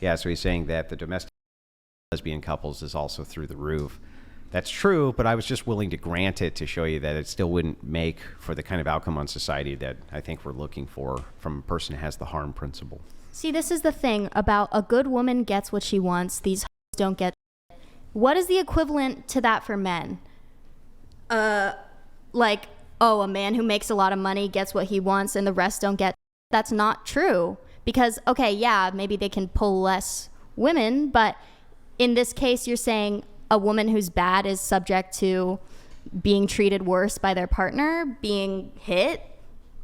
Yeah, so he's saying that the domestic lesbian couples is also through the roof. That's true, but I was just willing to grant it to show you that it still wouldn't make for the kind of outcome on society that I think we're looking for from a person who has the harm principle. See, this is the thing about a good woman gets what she wants. These hoes don't get. What is the equivalent to that for men? Like, oh, a man who makes a lot of money gets what he wants and the rest don't get. That's not true. Because, okay, yeah, maybe they can pull less women, but in this case, you're saying a woman who's bad is subject to being treated worse by their partner, being hit,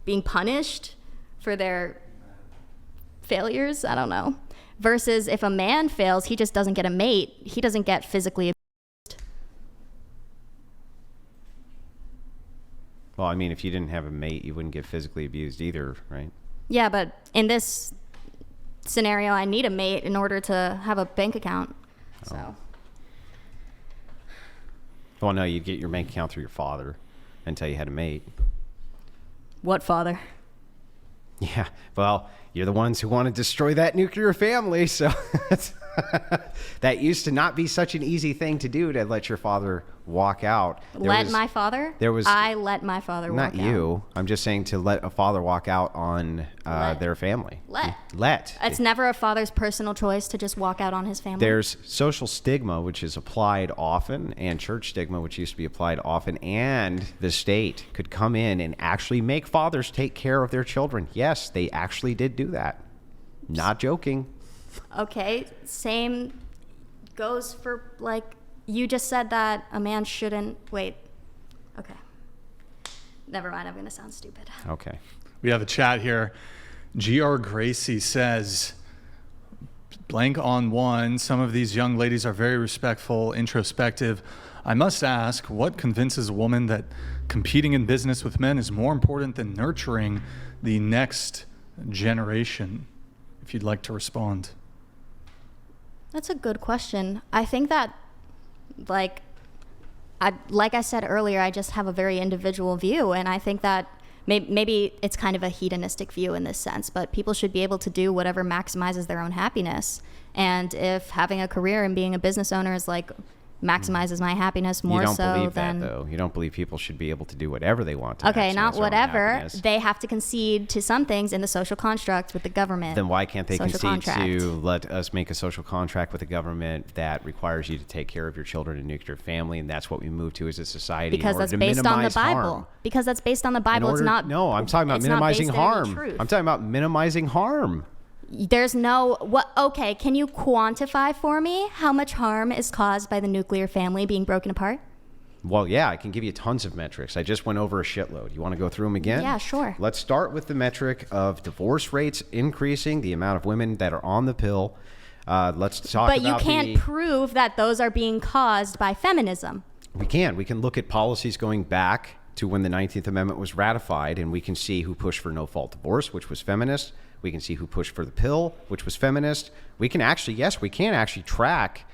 being punished for their failures. I don't know. Versus if a man fails, he just doesn't get a mate. He doesn't get physically abused. Well, I mean, if you didn't have a mate, you wouldn't get physically abused either, right? Yeah, but in this scenario, I need a mate in order to have a bank account. So. Well, no, you'd get your bank account through your father until you had a mate. What father? Yeah, well, you're the ones who want to destroy that nuclear family, so that used to not be such an easy thing to do, to let your father walk out. My father? I let my father walk out. Not you. I'm just saying to let a father walk out on their family. Let. It's never a father's personal choice to just walk out on his family. There's social stigma, which is applied often, and church stigma, which used to be applied often, and the state could come in and actually make fathers take care of their children. Yes, they actually did do that. Not joking. Okay, same goes for, like, you just said that a man shouldn't. Wait. Okay. Never mind. I'm going to sound stupid. Okay. We have a chat here. G.R. Gracie says, blank on one, some of these young ladies are very respectful, introspective. I must ask, what convinces a woman that competing in business with men is more important than nurturing the next generation? If you'd like to respond. That's a good question. I think that, like I said earlier, I just have a very individual view, and I think that maybe it's kind of a hedonistic view in this sense, but people should be able to do whatever maximizes their own happiness. And if having a career and being a business owner is like maximizes my happiness more so than... You don't believe that, though. You don't believe people should be able to do whatever they want to. Okay, not whatever. They have to concede to some things in the social contract with the government. Then why can't they concede to let us make a social contract with the government that requires you to take care of your children and nuclear family, and that's what we move to as a society because that's based on the Bible. Harm. Because that's based on the Bible. It's not... No, I'm talking about minimizing harm. I'm talking about minimizing harm. There's no okay, can you quantify for me how much harm is caused by the nuclear family being broken apart? Well, yeah, I can give you tons of metrics. I just went over a shitload. You want to go through them again? Yeah, sure. Let's start with the metric of divorce rates increasing, the amount of women that are on the pill. Let's talk about... But you can't prove that those are being caused by feminism. We can look at policies going back to when the 19th Amendment was ratified, and we can see who pushed for no-fault divorce, which was feminist. We can see who pushed for the pill, which was feminist. We can actually, track.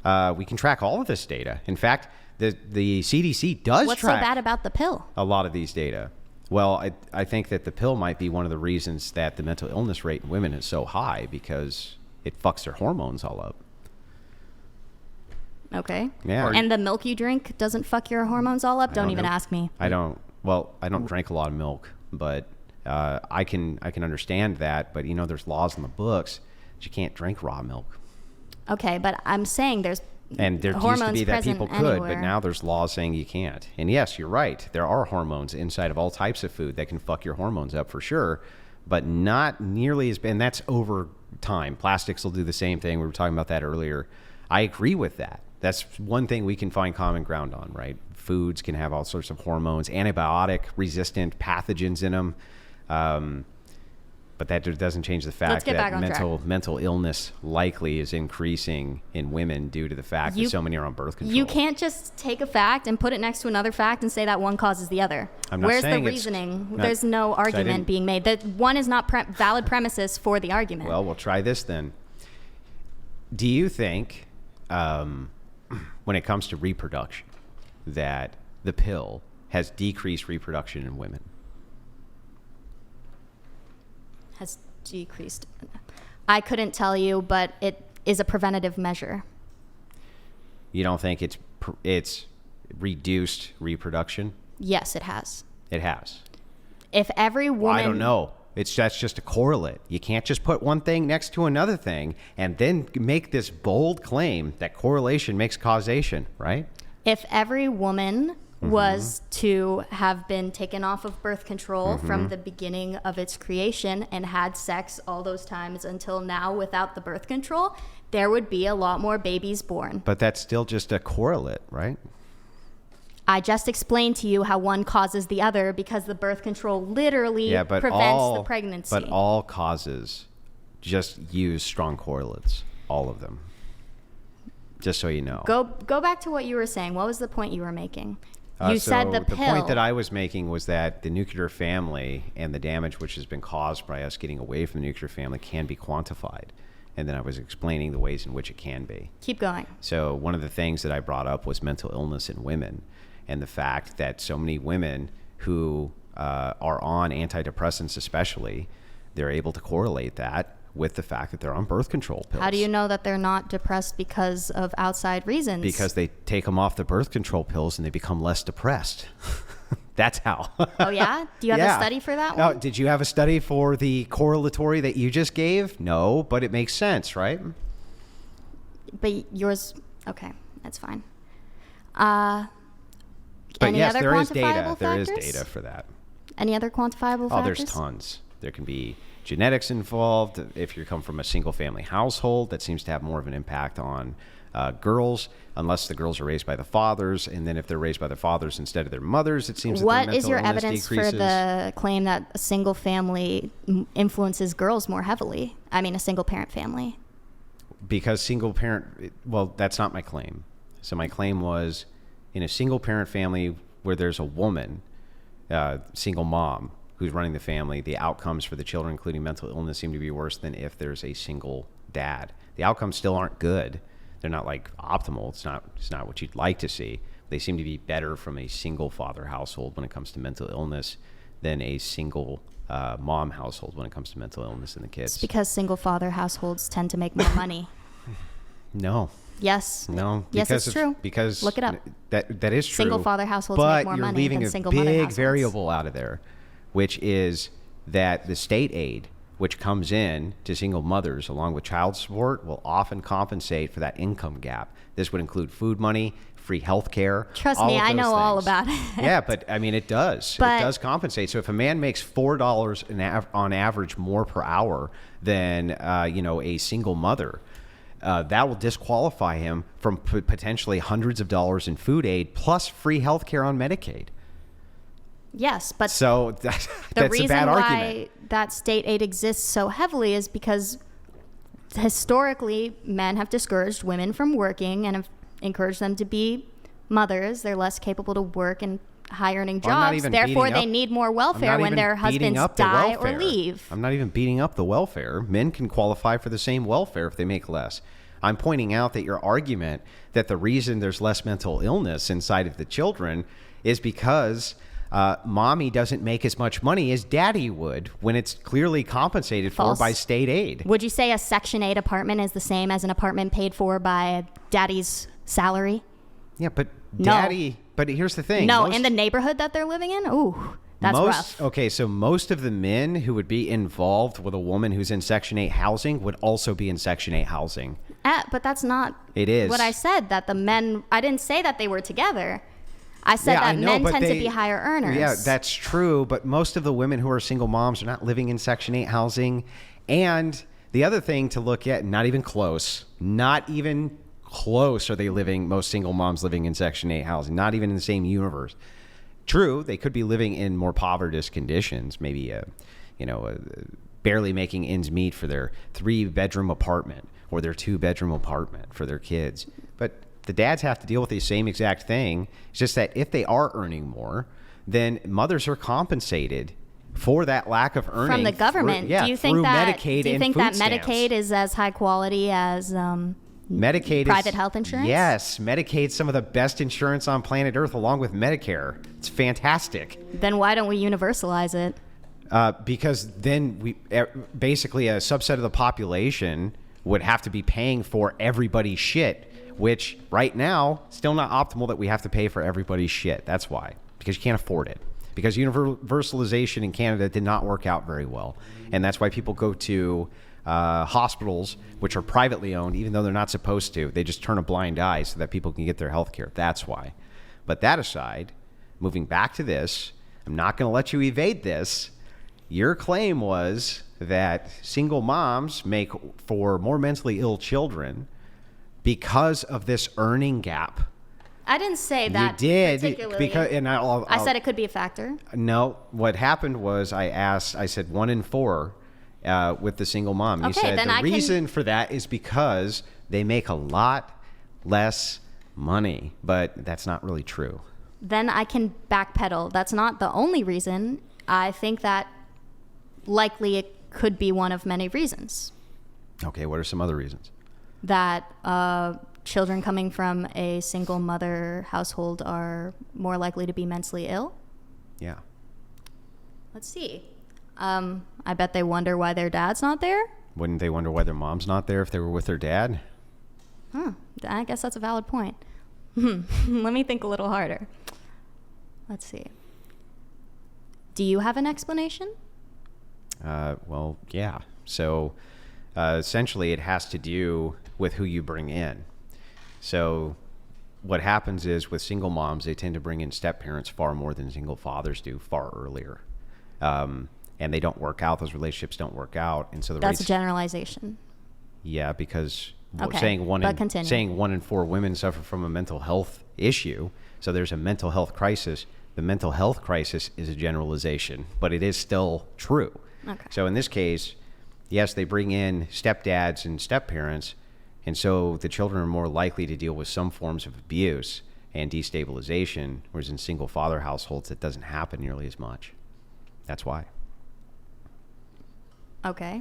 We can track all of this data. In fact, the CDC does What's track so bad about the pill? A lot of these data. Well, I think that the pill might be one of the reasons that the mental illness rate in women is so high, because it fucks their hormones all up. Okay. Yeah. And the milk you drink doesn't fuck your hormones all up? Don't even ask me. I don't drink a lot of milk, but I can understand that. But, there's laws in the books that you can't drink raw milk. Okay, but I'm saying there's and there used to be that people could, anywhere. But now there's laws saying you can't. And yes, you're right. There are hormones inside of all types of food that can fuck your hormones up for sure, but not nearly as bad. And that's over time. Plastics will do the same thing. We were talking about that earlier. I agree with that. That's one thing we can find common ground on, right? Foods can have all sorts of hormones, antibiotic-resistant pathogens in them. But that doesn't change the fact that mental illness likely is increasing in women due to the fact that so many are on birth control. You can't just take a fact and put it next to another fact and say that one causes the other. Where's the reasoning? There's no argument being made. That one is not valid premises for the argument. Well, we'll try this then. Do you think, when it comes to reproduction, that the pill has decreased reproduction in women? Has decreased. I couldn't tell you, but it is a preventative measure. You don't think it's reduced reproduction? Yes, it has. It has. If every woman... Well, I don't know. That's just a correlate. You can't just put one thing next to another thing and then make this bold claim that correlation makes causation, right? If every woman was to have been taken off of birth control from the beginning of its creation and had sex all those times until now without the birth control, there would be a lot more babies born. But that's still just a correlate, right? I just explained to you how one causes the other because the birth control literally prevents the pregnancy. But all causes just use strong correlates, all of them. Just so you know. Go back to what you were saying. What was the point you were making? You said the pill. The point that I was making was that the nuclear family and the damage which has been caused by us getting away from the nuclear family can be quantified. And then I was explaining the ways in which it can be. Keep going. So one of the things that I brought up was mental illness in women and the fact that so many women who are on antidepressants especially, they're able to correlate that with the fact that they're on birth control pills. How do you know that they're not depressed because of outside reasons? Because they take them off the birth control pills and they become less depressed. That's how. Oh, yeah? Do you have a study for that one? No, did you have a study for the correlatory that you just gave? No, but it makes sense, right? But yours, okay, that's fine. But any yes, other there is data. quantifiable There is factors? data for that. Any other quantifiable Oh, factors? there's tons. There can be genetics involved. If you come from a single family household, that seems to have more of an impact on girls, unless the girls are raised by the fathers. And then if they're raised by their fathers instead of their mothers, it seems that their What mental is your illness evidence decreases. for the claim that a single family influences girls more heavily? I mean, a single parent family. Because single parent, well, that's not my claim. So my claim was in a single parent family where there's a woman, single mom, who's running the family, the outcomes for the children, including mental illness, seem to be worse than if there's a single dad. The outcomes still aren't good. They're not like optimal. It's not what you'd like to see. They seem to be better from a single father household when it comes to mental illness than a single mom household when it comes to mental illness in the kids. It's because single father households tend to make more money. No. Yes. No. Yes, it's true. Because look it up. That is true. Single father households make more money than single mother households. But you're leaving a big variable out of there, which is that the state aid, which comes in to single mothers along with child support, will often compensate for that income gap. This would include food money, free health care. Trust me, I know all about it. Yeah, but I mean, it does. It does compensate. So if a man makes $4 on average more per hour than a single mother, that will disqualify him from potentially hundreds of dollars in food aid plus free health care on Medicaid. Yes, but so that's the reason a bad why argument. That state aid exists so heavily is because historically men have discouraged women from working and have encouraged them to be mothers. They're less capable to work in high earning jobs. Therefore, they need more welfare when their husbands die or leave. I'm not even beating up the welfare. Men can qualify for the same welfare if they make less. I'm pointing out that your argument that the reason there's less mental illness inside of the children is because mommy doesn't make as much money as daddy would when it's clearly compensated False. for by state aid. Would you say a Section 8 apartment is the same as an apartment paid for by daddy's salary? Yeah, but No. daddy, but here's the thing. No, in the neighborhood that they're living in? Ooh, that's rough. Okay, so most of the men who would be involved with a woman who's in Section 8 housing would also be in Section 8 housing. But that's not It is. what I said, that the men, I didn't say that they were together. I said that men tend to be higher earners. Yeah, that's true. But most of the women who are single moms are not living in Section 8 housing. And the other thing to look at, not even close are they living, most single moms living in Section 8 housing, not even in the same universe. True, they could be living in more impoverished conditions, maybe, barely making ends meet for their 3-bedroom apartment or their 2-bedroom apartment for their kids. But the dads have to deal with the same exact thing. It's just that if they are earning more, then mothers are compensated for that lack of earning from the government. Do you think that Medicaid is as high quality as Medicaid private health insurance? Yes, Medicaid's some of the best insurance on planet Earth, along with Medicare. It's fantastic. Then why don't we universalize it? Because then basically a subset of the population would have to be paying for everybody's shit, which right now, still not optimal that we have to pay for everybody's shit. That's why. Because you can't afford it. Because universalization in Canada did not work out very well. And that's why people go to hospitals, which are privately owned, even though they're not supposed to. They just turn a blind eye so that people can get their health care. That's why. But that aside, moving back to this, I'm not going to let you evade this. Your claim was that single moms make for more mentally ill children because of this earning gap. I didn't say that. You did, particularly. because, and I said it could be a factor. No, what happened was I said 1 in 4 with the single mom. You Okay, said then the I reason for that is because they make a lot less money, but that's not really true. Then I can backpedal. That's not the only reason. I think that likely it could be one of many reasons. Okay, what are some other reasons? That children coming from a single mother household are more likely to be mentally ill. Yeah. Let's see. I bet they wonder why their dad's not there. Wouldn't they wonder why their mom's not there if they were with their dad? I guess that's a valid point. Let me think a little harder. Let's see. Do you have an explanation? Well, yeah. So essentially it has to do with who you bring in. So what happens is with single moms, they tend to bring in step parents far more than single fathers do far earlier. And they don't work out. Those relationships don't work out. And so That's a generalization. Yeah, because Okay, saying one in 4 women suffer from a mental health issue. So there's a mental health crisis. The mental health crisis is a generalization, but it is still true. Okay. So in this case, yes, they bring in stepdads and stepparents, and so the children are more likely to deal with some forms of abuse and destabilization, whereas in single father households, it doesn't happen nearly as much. That's why. Okay.